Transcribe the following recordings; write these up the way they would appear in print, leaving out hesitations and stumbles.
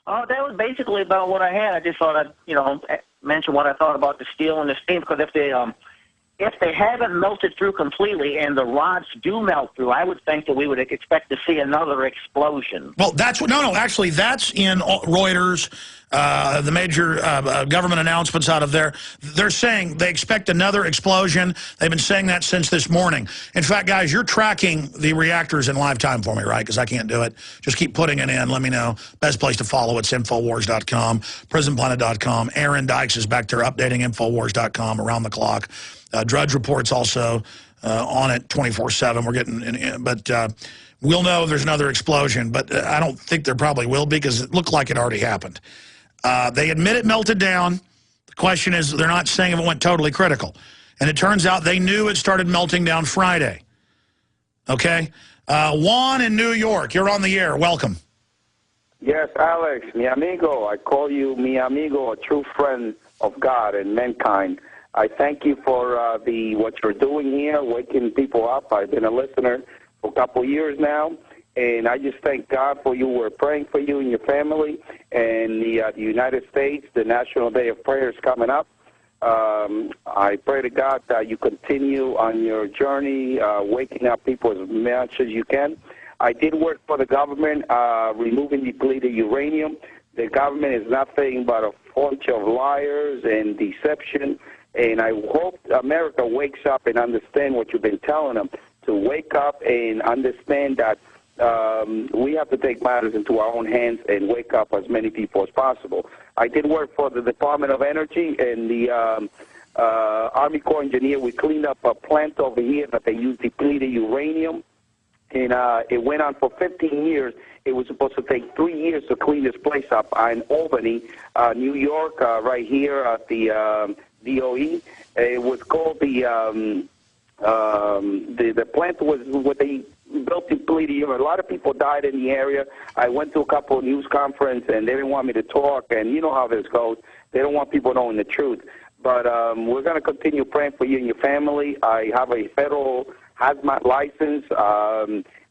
Oh, that was basically about what I had. I just thought I'd, mention what I thought about the steel and the steam, because if they haven't melted through completely and the rods do melt through, I would think that we would expect to see another explosion. Well, that's what, no, actually, that's in Reuters, the major government announcements out of there. They're saying they expect another explosion. They've been saying that since this morning. In fact, guys, you're tracking the reactors in live time for me, right? Because I can't do it. Just keep putting it in. Let me know. Best place to follow it's Infowars.com, PrisonPlanet.com. Aaron Dykes is back there updating Infowars.com around the clock. Drudge Report's also on it 24/7. We're getting, but we'll know if there's another explosion. But I don't think there probably will be, because it looked like it already happened. They admit it melted down. The question is, they're not saying if it went totally critical. And it turns out they knew it started melting down Friday. Okay? Juan in New York, you're on the air. Welcome. Yes, Alex, mi amigo. I call you mi amigo, a true friend of God and mankind. I thank you for what you're doing here, waking people up. I've been a listener for a couple of years now, and I just thank God for you. We're praying for you and your family, and the United States, the National Day of Prayer is coming up. I pray to God that you continue on your journey, waking up people as much as you can. I did work for the government, removing depleted uranium. The government is nothing but a bunch of liars and deception. And I hope America wakes up and understand what you've been telling them, to wake up and understand that we have to take matters into our own hands and wake up as many people as possible. I did work for the Department of Energy and the Army Corps Engineer. We cleaned up a plant over here that they used depleted uranium, and it went on for 15 years. It was supposed to take 3 years to clean this place up in Albany, New York, right here at the DOE. It was called the plant was what they built depleted uranium. A lot of people died in the area. I went to a couple of news conferences, and they didn't want me to talk, and you know how this goes. They don't want people knowing the truth. But we're going to continue praying for you and your family. I have a federal hazmat license,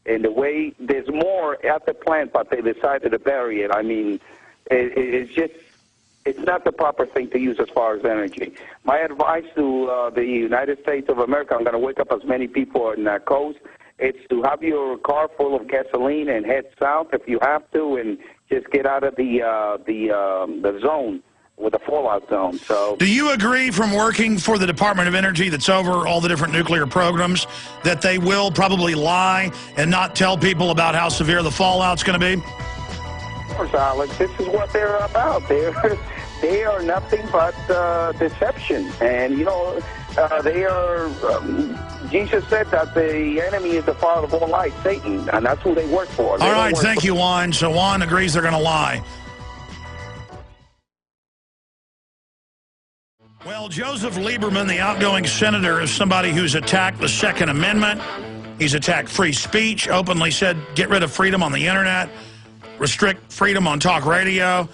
and the way there's more at the plant, but they decided to bury it. I mean, it's just, it's not the proper thing to use as far as energy. My advice to the United States of America, I'm going to wake up as many people on that coast, it's to have your car full of gasoline and head south if you have to, and just get out of the zone, with the fallout zone. So, do you agree, from working for the Department of Energy that's over all the different nuclear programs, that they will probably lie and not tell people about how severe the fallout's going to be? Of course, Alex, this is what they're about. They are nothing but deception. And, you know, they are, Jesus said that the enemy is the father of all light, Satan, and that's who they work for. All right, thank you, Juan. So Juan agrees they're going to lie. Well, Joseph Lieberman, the outgoing senator, is somebody who's attacked the Second Amendment. He's attacked free speech, openly said get rid of freedom on the internet, restrict freedom on talk radio.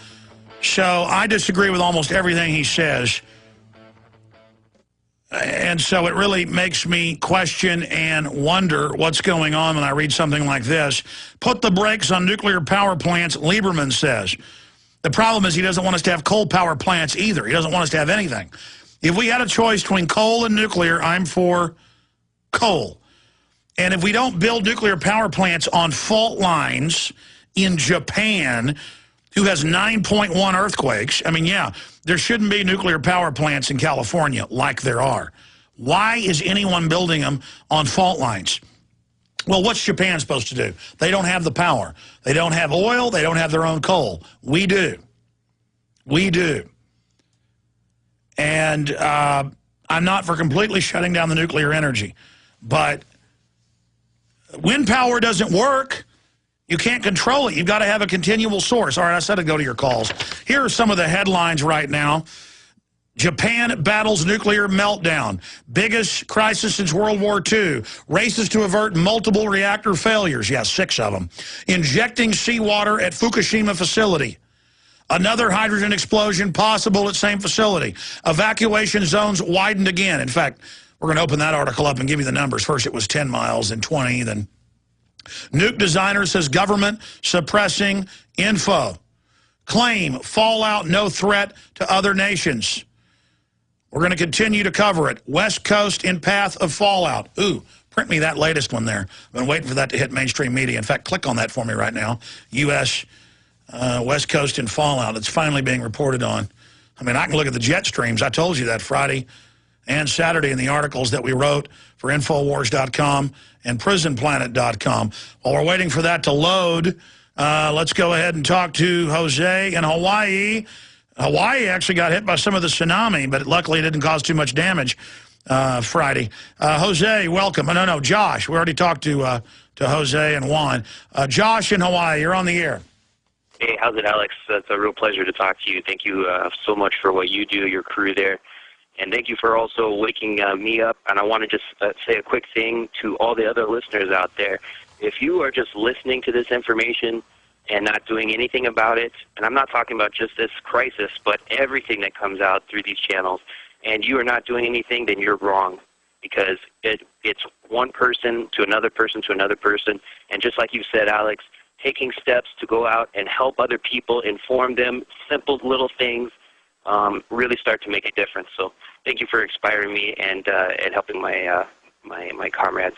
So I disagree with almost everything he says. And so it really makes me question and wonder what's going on when I read something like this. Put the brakes on nuclear power plants, Lieberman says. The problem is he doesn't want us to have coal power plants either. He doesn't want us to have anything. If we had a choice between coal and nuclear, I'm for coal. And if we don't build nuclear power plants on fault lines in Japan, who has 9.1 earthquakes, I mean, yeah, there shouldn't be nuclear power plants in California like there are. Why is anyone building them on fault lines? Well, what's Japan supposed to do? They don't have the power. They don't have oil. They don't have their own coal. We do. We do. And I'm not for completely shutting down the nuclear energy. But wind power doesn't work. You can't control it. You've got to have a continual source. All right, I said I'd go to your calls. Here are some of the headlines right now. Japan battles nuclear meltdown. Biggest crisis since World War II. Races to avert multiple reactor failures. Yes, 6 of them. Injecting seawater at Fukushima facility. Another hydrogen explosion possible at same facility. Evacuation zones widened again. In fact, we're going to open that article up and give you the numbers. First it was 10 miles, then 20, then... Nuke designer says government suppressing info. claim fallout no threat to other nations. We're going to continue to cover it. West Coast in path of fallout. Ooh, print me that latest one there. I've been waiting for that to hit mainstream media. In fact, click on that for me right now. U.S. West Coast in fallout. It's finally being reported on. I mean, I can look at the jet streams. I told you that Friday and Saturday in the articles that we wrote for Infowars.com and PrisonPlanet.com. While we're waiting for that to load, let's go ahead and talk to Jose in Hawaii. Hawaii actually got hit by some of the tsunami, but luckily it didn't cause too much damage Friday. Jose, welcome. Oh, no, Josh. We already talked to Jose and Juan. Josh in Hawaii, you're on the air. Hey, how's it, Alex? It's a real pleasure to talk to you. Thank you so much for what you do, your crew there. And thank you for also waking me up. And I want to just say a quick thing to all the other listeners out there. If you are just listening to this information and not doing anything about it, and I'm not talking about just this crisis, but everything that comes out through these channels, and you are not doing anything, then you're wrong. Because it's one person to another person to another person. And just like you said, Alex, taking steps to go out and help other people, inform them, simple little things, really start to make a difference. So thank you for inspiring me and helping my comrades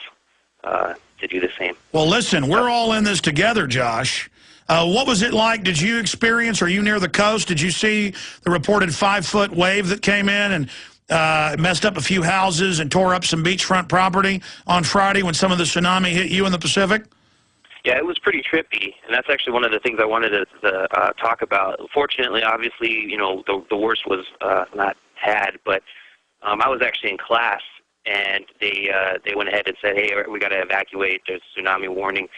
to do the same. Well, listen, we're all in this together, Josh. What was it like? Did you experience, are you near the coast? Did you see the reported 5-foot wave that came in and messed up a few houses and tore up some beachfront property on Friday when some of the tsunami hit you in the Pacific? Yeah, it was pretty trippy, and that's actually one of the things I wanted to talk about. Fortunately, obviously, you know, the worst was not had, but I was actually in class, and they went ahead and said, hey, we got to evacuate, there's a tsunami warning,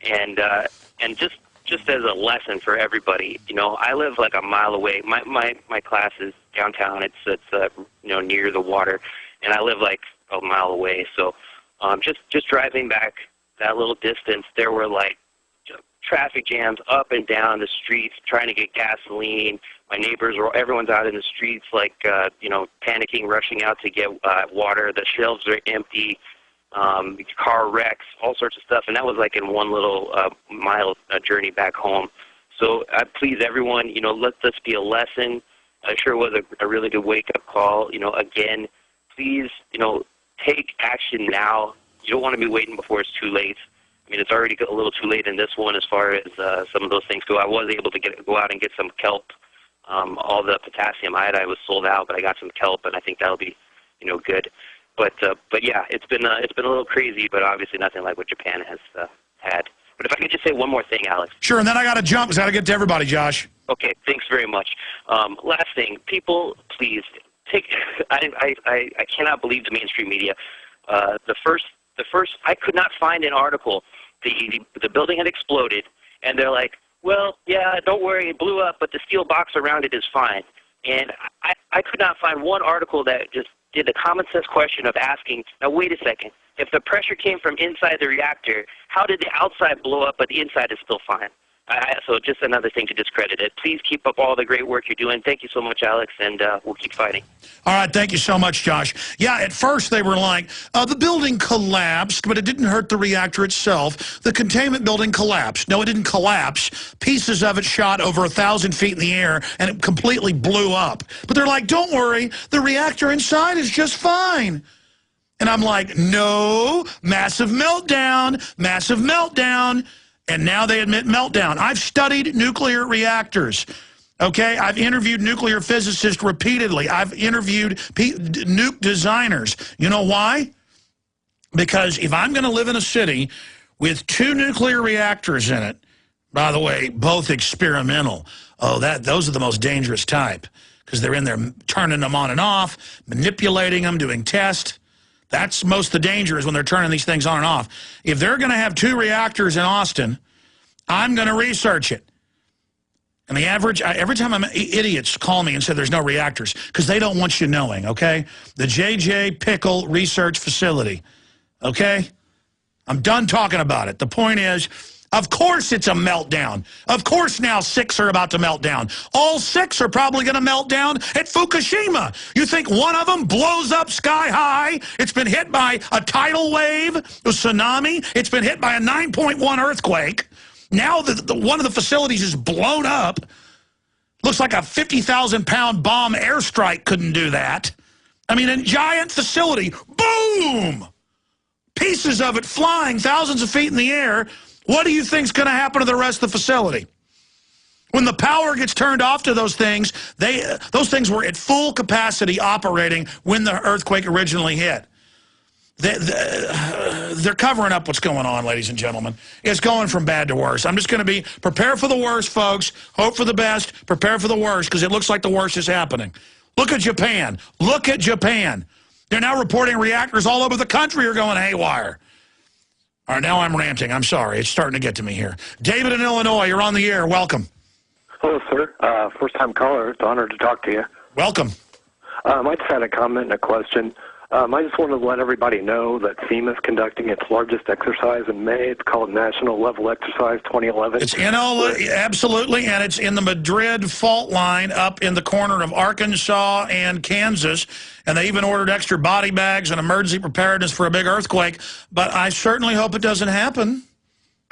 and just as a lesson for everybody, you know, I live like a mile away. My class is downtown, it's you know, near the water, and I live like a mile away, so just driving back that little distance, there were like traffic jams up and down the streets trying to get gasoline. My neighbors everyone's out in the streets like, you know, panicking, rushing out to get water. The shelves are empty, car wrecks, all sorts of stuff. And that was like in one little mile journey back home. So please, everyone, you know, let this be a lesson. It sure was a really good wake-up call. You know, again, please, you know, take action now. You don't want to be waiting before it's too late. I mean, it's already a little too late in this one as far as some of those things go. I was able to go out and get some kelp. All the potassium iodide was sold out, but I got some kelp, and I think that'll be, you know, good. But yeah, it's been a little crazy, but obviously nothing like what Japan has had. But if I could just say one more thing, Alex. Sure, and then I got to jump because I got to get to everybody, Josh. Okay, thanks very much. Last thing, people, please take. I cannot believe the mainstream media. The first, I could not find an article. The building had exploded, and they're like, well, yeah, don't worry, it blew up, but the steel box around it is fine. And I could not find one article that just did the common sense question of asking, now wait a second, if the pressure came from inside the reactor, how did the outside blow up, but the inside is still fine? So just another thing to discredit it. Please keep up all the great work you're doing. Thank you so much, Alex, and we'll keep fighting. All right, thank you so much, Josh. Yeah, at first they were like, the building collapsed, but it didn't hurt the reactor itself. The containment building collapsed. No, it didn't collapse. Pieces of it shot over 1,000 feet in the air, and it completely blew up. But they're like, don't worry, the reactor inside is just fine. And I'm like, no, massive meltdown, massive meltdown. And now they admit meltdown. I've studied nuclear reactors, okay? I've interviewed nuclear physicists repeatedly. I've interviewed nuke designers. You know why? Because if I'm going to live in a city with 2 nuclear reactors in it, by the way, both experimental, those are the most dangerous type because they're in there turning them on and off, manipulating them, doing tests. That's most of the danger is when they're turning these things on and off. If they're going to have 2 reactors in Austin, I'm going to research it. And the average, every time idiots call me and say there's no reactors, because they don't want you knowing, okay? The J.J. Pickle Research Facility, okay? I'm done talking about it. The point is, of course it's a meltdown. Of course now 6 are about to melt down. All 6 are probably going to melt down at Fukushima. You think one of them blows up sky high? It's been hit by a tidal wave, a tsunami. It's been hit by a 9.1 earthquake. Now one of the facilities is blown up. Looks like a 50,000-pound bomb airstrike couldn't do that. I mean, a giant facility, boom! Pieces of it flying thousands of feet in the air. What do you think's going to happen to the rest of the facility? When the power gets turned off to those things, those things were at full capacity operating when the earthquake originally hit. They're covering up what's going on, ladies and gentlemen. It's going from bad to worse. I'm just going to be, prepare for the worst, folks. Hope for the best, prepare for the worst, because it looks like the worst is happening. Look at Japan. Look at Japan. They're now reporting reactors all over the country are going haywire. All right, now I'm ranting. I'm sorry. It's starting to get to me here. David in Illinois, you're on the air. Welcome. Hello, sir. First-time caller. It's an honor to talk to you. Welcome. I just had a comment and a question. I just wanted to let everybody know that FEMA is conducting its largest exercise in May. It's called National Level Exercise 2011. It's absolutely, and it's in the Madrid fault line up in the corner of Arkansas and Kansas. And they even ordered extra body bags and emergency preparedness for a big earthquake. But I certainly hope it doesn't happen.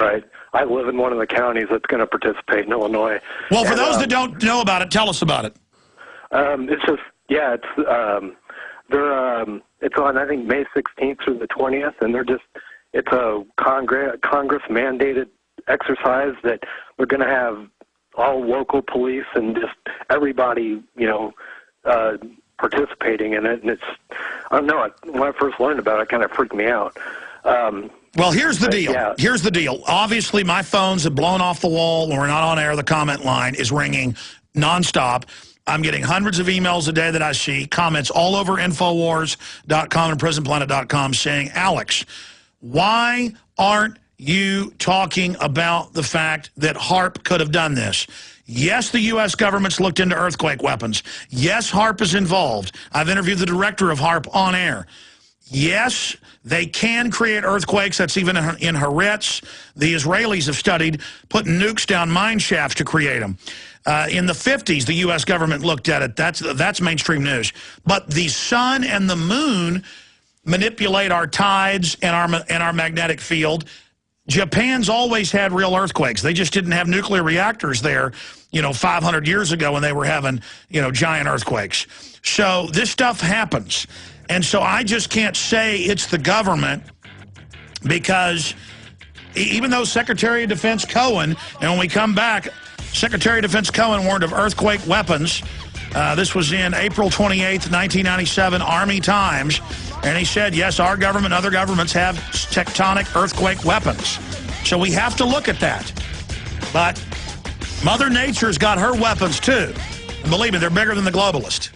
Right. I live in one of the counties that's going to participate in Illinois. Well, for those that don't know about it, tell us about it. It's just, yeah, it's on, I think, May 16th through the 20th, and it's a Congress-mandated exercise that we're going to have all local police and just everybody, participating in it. And it's, I don't know, when I first learned about it, it kind of freaked me out. Well, here's the deal. Yeah. Here's the deal. Obviously, my phones have blown off the wall. We're not on air. The comment line is ringing nonstop. I'm getting hundreds of emails a day that I see, comments all over Infowars.com and PrisonPlanet.com saying, Alex, why aren't you talking about the fact that HAARP could have done this? Yes, the U.S. government's looked into earthquake weapons. Yes, HAARP is involved. I've interviewed the director of HAARP on air. Yes, they can create earthquakes. That's even in Haaretz. The Israelis have studied putting nukes down mine shafts to create them. In the 50s, the U.S. government looked at it. That's mainstream news. But the sun and the moon manipulate our tides and our magnetic field. Japan's always had real earthquakes. They just didn't have nuclear reactors there, 500 years ago when they were having, giant earthquakes. So this stuff happens. And so I just can't say it's the government because even though Secretary of Defense Cohen, and when we come back, Secretary of Defense Cohen warned of earthquake weapons. This was in April 28th, 1997, Army Times. And he said, yes, our government and other governments have tectonic earthquake weapons. So we have to look at that. But Mother Nature's got her weapons, too. And believe me, they're bigger than the globalist.